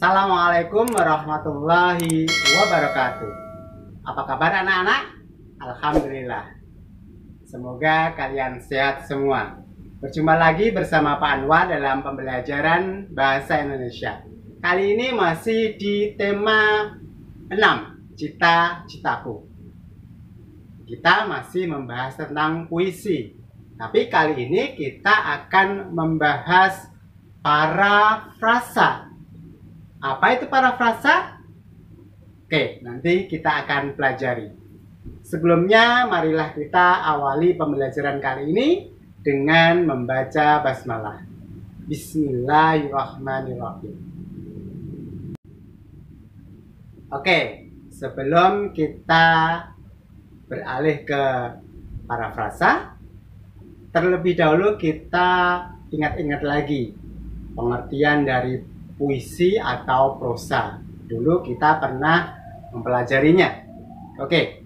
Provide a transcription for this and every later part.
Assalamualaikum warahmatullahi wabarakatuh. Apa kabar anak-anak? Alhamdulillah. Semoga kalian sehat semua. Berjumpa lagi bersama Pak Anwar dalam pembelajaran Bahasa Indonesia. Kali ini masih di tema 6, Cita-citaku. Kita masih membahas tentang puisi. Tapi kali ini kita akan membahas parafrasa. Apa itu parafrasa? Oke, nanti kita akan pelajari. Sebelumnya, marilah kita awali pembelajaran kali ini dengan membaca basmalah. Bismillahirrahmanirrahim. Oke, sebelum kita beralih ke parafrasa, terlebih dahulu kita ingat-ingat lagi pengertian dari puisi atau prosa. Dulu kita pernah mempelajarinya. Oke.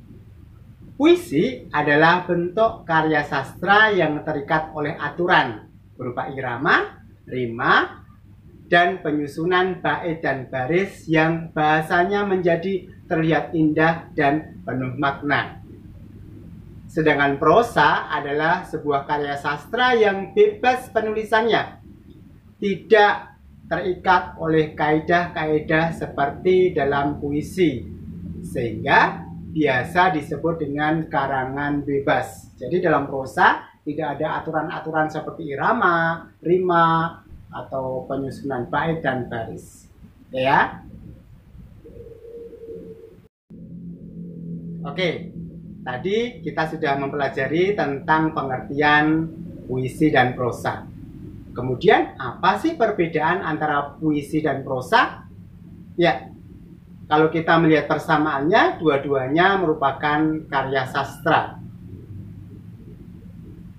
Puisi adalah bentuk karya sastra yang terikat oleh aturan berupa irama, rima, dan penyusunan bait dan baris yang bahasanya menjadi terlihat indah dan penuh makna. Sedangkan prosa adalah sebuah karya sastra yang bebas penulisannya, tidak terikat oleh kaidah-kaidah seperti dalam puisi, sehingga biasa disebut dengan karangan bebas. Jadi dalam prosa tidak ada aturan-aturan seperti irama, rima, atau penyusunan bait dan baris. Ya. Oke, tadi kita sudah mempelajari tentang pengertian puisi dan prosa. Kemudian, apa sih perbedaan antara puisi dan prosa? Ya, kalau kita melihat persamaannya, dua-duanya merupakan karya sastra.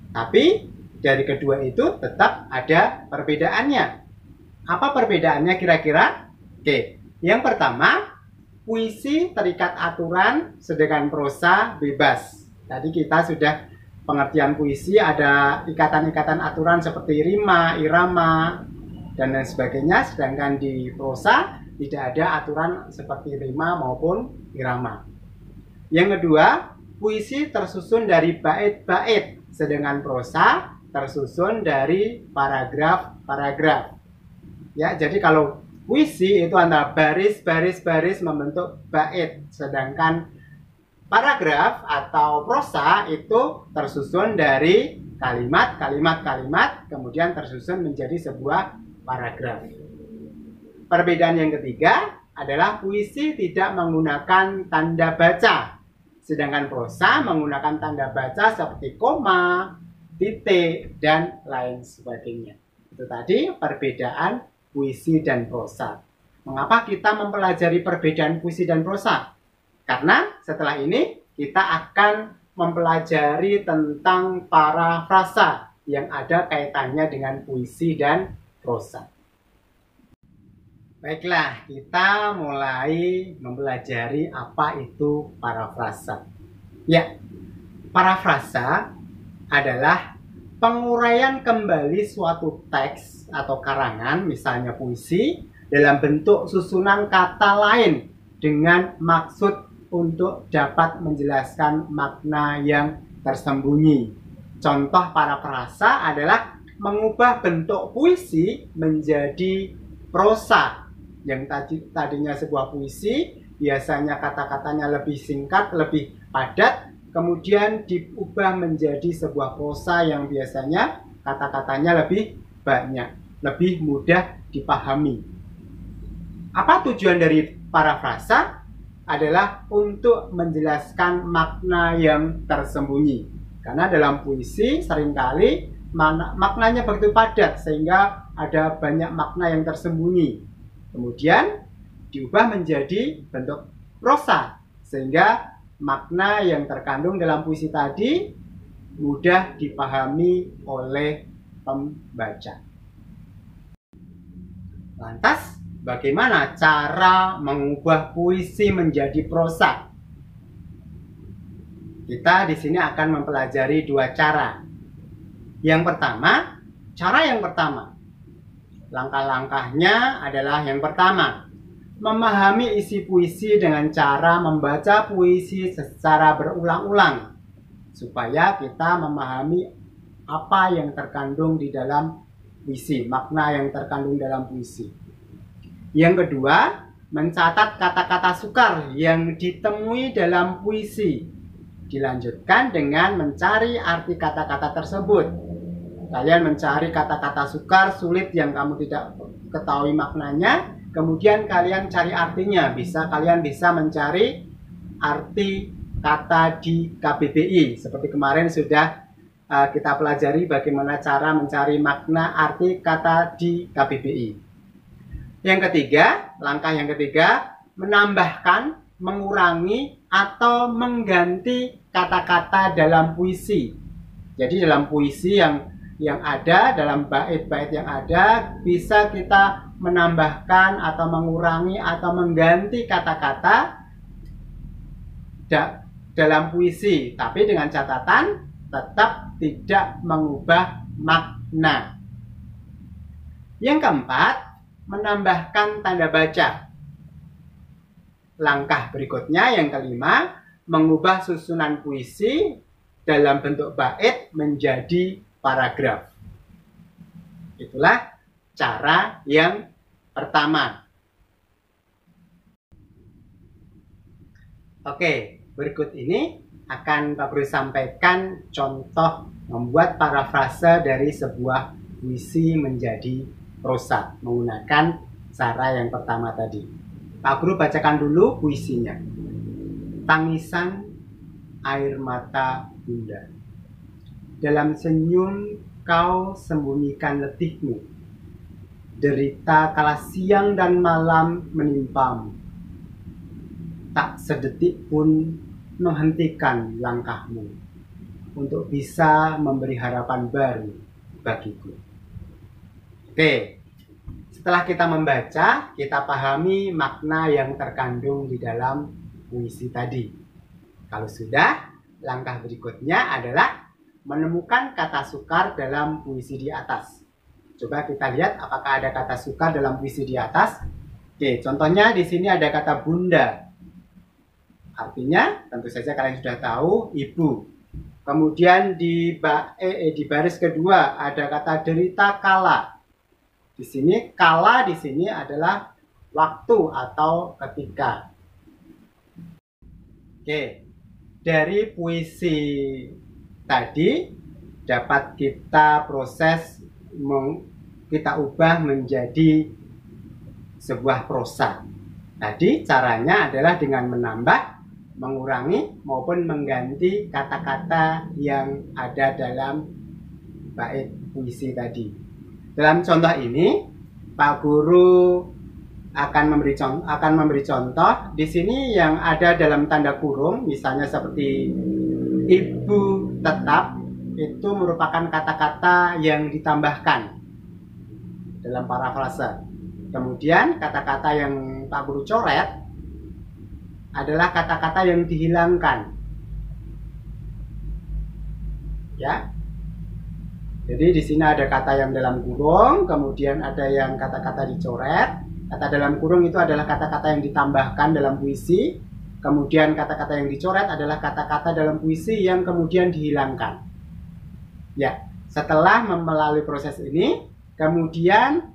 Tapi, dari kedua itu tetap ada perbedaannya. Apa perbedaannya kira-kira? Oke, yang pertama, puisi terikat aturan, sedangkan prosa bebas. Tadi kita sudah pengertian puisi ada ikatan-ikatan aturan seperti rima, irama, dan lain sebagainya. Sedangkan di prosa tidak ada aturan seperti rima maupun irama. Yang kedua, puisi tersusun dari bait-bait, sedangkan prosa tersusun dari paragraf-paragraf. Ya, jadi kalau puisi itu antara baris-baris membentuk bait, sedangkan paragraf atau prosa itu tersusun dari kalimat, kemudian tersusun menjadi sebuah paragraf. Perbedaan yang ketiga adalah puisi tidak menggunakan tanda baca, sedangkan prosa menggunakan tanda baca seperti koma, titik, dan lain sebagainya. Itu tadi perbedaan puisi dan prosa. Mengapa kita mempelajari perbedaan puisi dan prosa? Karena setelah ini kita akan mempelajari tentang parafrasa yang ada kaitannya dengan puisi dan prosa. Baiklah, kita mulai mempelajari apa itu parafrasa. Ya, parafrasa adalah penguraian kembali suatu teks atau karangan, misalnya puisi, dalam bentuk susunan kata lain dengan maksud untuk dapat menjelaskan makna yang tersembunyi. Contoh parafrasa adalah mengubah bentuk puisi menjadi prosa. Yang tadinya sebuah puisi, biasanya kata-katanya lebih singkat, lebih padat, kemudian diubah menjadi sebuah prosa yang biasanya kata-katanya lebih banyak, lebih mudah dipahami. Apa tujuan dari parafrasa? Adalah untuk menjelaskan makna yang tersembunyi. Karena dalam puisi seringkali maknanya begitu padat sehingga ada banyak makna yang tersembunyi. Kemudian diubah menjadi bentuk prosa sehingga makna yang terkandung dalam puisi tadi mudah dipahami oleh pembaca. Lantas, bagaimana cara mengubah puisi menjadi prosa? Kita di sini akan mempelajari dua cara. Cara yang pertama, Langkah-langkahnya adalah yang pertama, memahami isi puisi dengan cara membaca puisi secara berulang-ulang supaya kita memahami apa yang terkandung di dalam puisi, makna yang terkandung dalam puisi. Yang kedua, mencatat kata-kata sukar yang ditemui dalam puisi. Dilanjutkan dengan mencari arti kata-kata tersebut. Kalian mencari kata-kata sukar sulit yang kamu tidak ketahui maknanya, kemudian kalian cari artinya. Kalian bisa mencari arti kata di KBBI. Seperti kemarin sudah kita pelajari bagaimana cara mencari makna arti kata di KBBI. Yang ketiga, langkah yang ketiga, menambahkan, mengurangi, atau mengganti kata-kata dalam puisi. Jadi dalam puisi yang ada, dalam bait-bait yang ada, bisa kita menambahkan atau mengurangi atau mengganti kata-kata dalam puisi, tapi dengan catatan tetap tidak mengubah makna. Yang keempat, menambahkan tanda baca. Langkah berikutnya yang kelima, mengubah susunan puisi dalam bentuk bait menjadi paragraf. Itulah cara yang pertama. Oke, berikut ini akan Pak Guru sampaikan contoh membuat parafrase dari sebuah puisi menjadi prosa menggunakan cara yang pertama tadi. Pak Guru bacakan dulu puisinya. Tangisan air mata bunda. Dalam senyum kau sembunyikan letihmu. Derita kala siang dan malam menimpamu. Tak sedetik pun menghentikan langkahmu untuk bisa memberi harapan baru bagiku. Oke, setelah kita membaca, kita pahami makna yang terkandung di dalam puisi tadi. Kalau sudah, langkah berikutnya adalah menemukan kata sukar dalam puisi di atas. Coba kita lihat apakah ada kata sukar dalam puisi di atas. Oke, contohnya di sini ada kata bunda. Artinya, tentu saja kalian sudah tahu, ibu. Kemudian di baris kedua ada kata derita kala. Di sini kala di sini adalah waktu atau ketika. Oke, dari puisi tadi dapat kita proses, kita ubah menjadi sebuah prosa. Tadi caranya adalah dengan menambah, mengurangi, maupun mengganti kata-kata yang ada dalam bait puisi tadi. Dalam contoh ini, Pak Guru akan memberi contoh. Di sini yang ada dalam tanda kurung, misalnya seperti ibu tetap, itu merupakan kata-kata yang ditambahkan dalam parafrase. Kemudian kata-kata yang Pak Guru coret adalah kata-kata yang dihilangkan. Ya. Jadi di sini ada kata yang dalam kurung, kemudian ada yang kata-kata dicoret. Kata dalam kurung itu adalah kata-kata yang ditambahkan dalam puisi. Kemudian kata-kata yang dicoret adalah kata-kata dalam puisi yang kemudian dihilangkan. Ya, setelah melalui proses ini, kemudian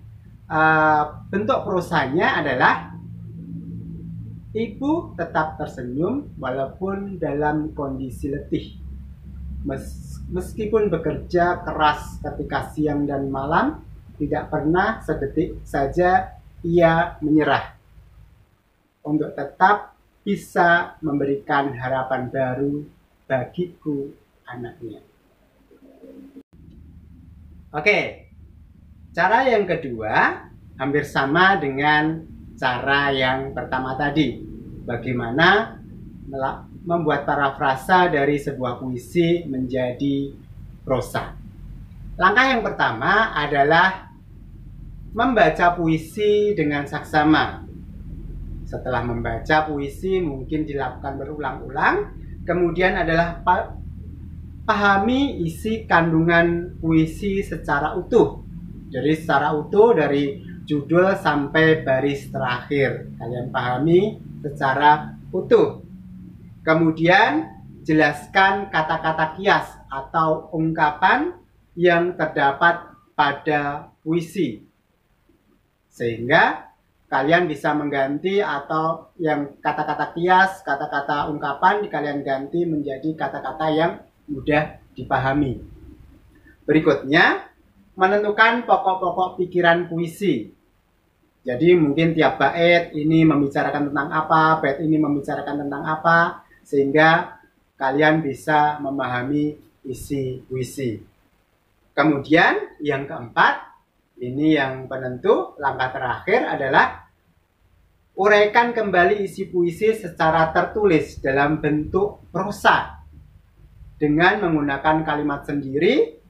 bentuk prosanya adalah ibu tetap tersenyum walaupun dalam kondisi letih. Meskipun bekerja keras ketika siang dan malam, tidak pernah sedetik saja ia menyerah untuk tetap bisa memberikan harapan baru bagiku anaknya. Oke, cara yang kedua hampir sama dengan cara yang pertama tadi. Bagaimana membuat parafrasa dari sebuah puisi menjadi prosa. Langkah yang pertama adalah membaca puisi dengan saksama. Setelah membaca puisi mungkin dilakukan berulang-ulang. Kemudian adalah pahami isi kandungan puisi secara utuh. Jadi secara utuh dari judul sampai baris terakhir. Kalian pahami secara utuh. Kemudian jelaskan kata-kata kias atau ungkapan yang terdapat pada puisi. Sehingga kalian bisa mengganti atau yang kata-kata kias, kata-kata ungkapan kalian ganti menjadi kata-kata yang mudah dipahami. Berikutnya, menentukan pokok-pokok pikiran puisi. Jadi mungkin tiap bait ini membicarakan tentang apa, bait ini membicarakan tentang apa, sehingga kalian bisa memahami isi puisi. Kemudian yang keempat, ini yang penentu, langkah terakhir adalah uraikan kembali isi puisi secara tertulis dalam bentuk prosa dengan menggunakan kalimat sendiri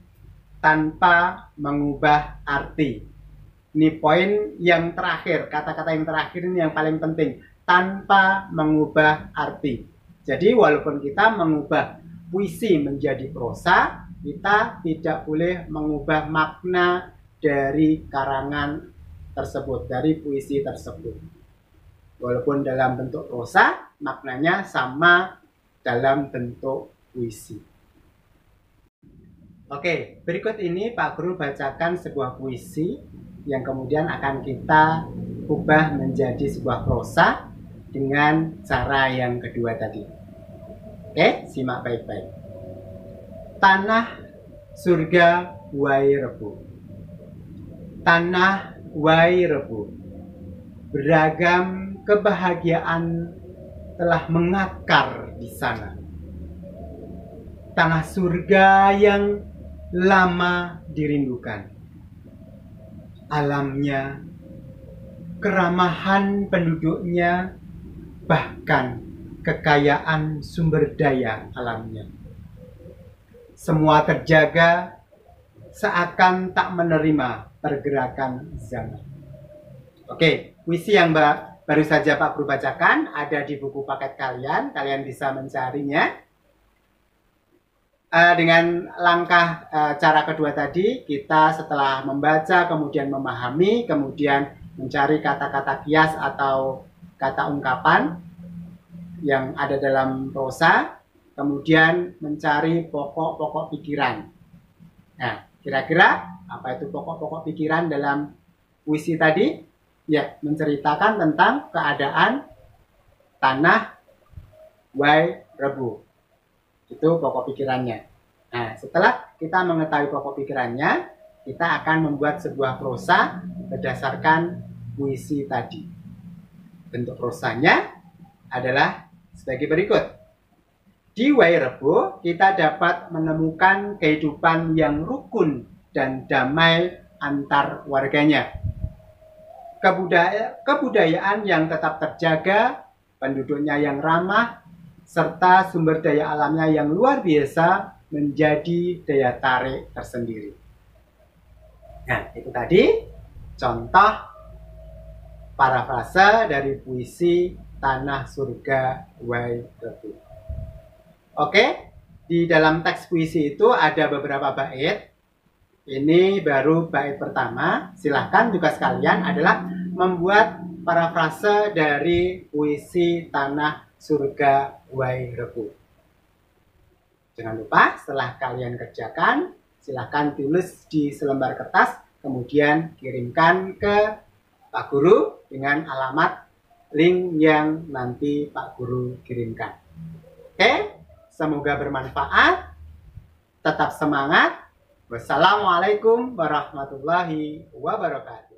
tanpa mengubah arti. Ini poin yang terakhir, kata-kata yang terakhir ini yang paling penting, tanpa mengubah arti. Jadi walaupun kita mengubah puisi menjadi prosa, kita tidak boleh mengubah makna dari karangan tersebut, dari puisi tersebut. Walaupun dalam bentuk prosa, maknanya sama dalam bentuk puisi. Oke, berikut ini Pak Guru bacakan sebuah puisi yang kemudian akan kita ubah menjadi sebuah prosa dengan cara yang kedua tadi. Oke, simak baik-baik. Tanah surga wai rebu. Tanah wai rebu. Beragam kebahagiaan telah mengakar di sana. Tanah surga yang lama dirindukan. Alamnya, keramahan penduduknya, bahkan kekayaan sumber daya alamnya. Semua terjaga seakan tak menerima pergerakan zaman. Oke, puisi yang baru saja Pak Guru bacakan ada di buku paket kalian. Kalian bisa mencarinya. Dengan langkah cara kedua tadi, kita setelah membaca, kemudian memahami, kemudian mencari kata-kata kias atau kata ungkapan yang ada dalam prosa, kemudian mencari pokok-pokok pikiran. Nah, kira-kira apa itu pokok-pokok pikiran dalam puisi tadi? Ya, menceritakan tentang keadaan tanah wai rebu. Itu pokok pikirannya. Nah, setelah kita mengetahui pokok pikirannya, kita akan membuat sebuah prosa berdasarkan puisi tadi. Bentuk prosanya adalah sebagai berikut. Di wai rebu, kita dapat menemukan kehidupan yang rukun dan damai antar warganya. Kebudayaan yang tetap terjaga, penduduknya yang ramah, serta sumber daya alamnya yang luar biasa menjadi daya tarik tersendiri. Nah, itu tadi contoh parafrase dari puisi Tanah Surga Wai Rebu. Oke, di dalam teks puisi itu ada beberapa bait. Ini baru bait pertama. Silahkan tugas kalian adalah membuat parafrase dari puisi Tanah Surga Wai Rebu. Jangan lupa setelah kalian kerjakan, silahkan tulis di selembar kertas, kemudian kirimkan ke Pak Guru dengan alamat link yang nanti Pak Guru kirimkan. Oke, semoga bermanfaat. Tetap semangat. Wassalamualaikum warahmatullahi wabarakatuh.